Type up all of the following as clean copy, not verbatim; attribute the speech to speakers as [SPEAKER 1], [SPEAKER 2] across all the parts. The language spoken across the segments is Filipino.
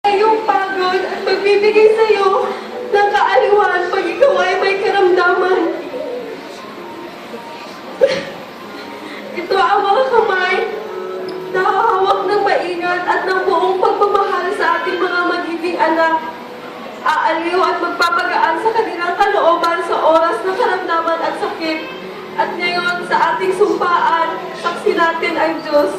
[SPEAKER 1] Iyong pagod at magbibigay sa iyo ng kaaliwan pag ikaw ay may karamdaman. Ito ang mga kamay na hahawak ng maingat at ng buong pagmamahal sa ating mga magiging anak. Aaliw at magpapagaan sa kanilang kalooban sa oras ng karamdaman at sakit. At ngayon sa ating sumpaan, saksi natin ay Diyos.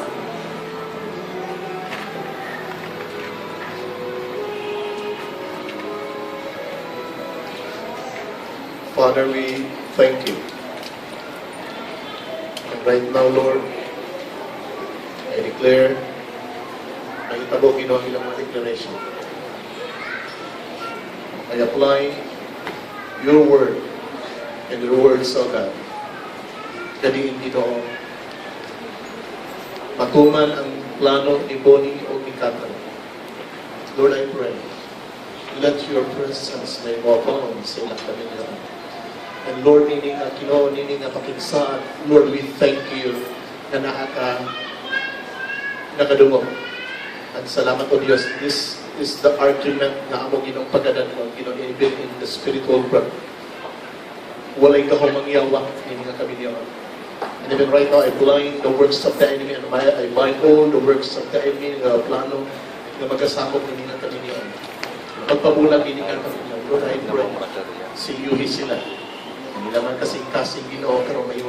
[SPEAKER 2] Father, we thank you. And right now, Lord, I declare na itabo Ginoo ang ilang mga declaration. I apply your word and your words, O God. Kadiin Ginoo, matuman ang plano ni Bonnie o ni Catherine. Lord, I pray, let your presence may mo upon sa ilang pamilya. And Lord, nini nga Ginoo, nini nga pakinsaan, Lord, we thank you na nakadungog. At salamat o Diyos, this is the argument na amo Ginoong pagadan mo, Ginoo, even in the spiritual realm. Walay kahong mangyawa, nini nga kami niya. And even right now, I blind the works of the enemy, and I bind all the works of the enemy, nga plano, na magkasakop nini nga kami niya. Pagpabulang nini nga kami niya. Lord, I pray, siyuhi sila. Hindi naman kasing-kasing Ginoo, pero may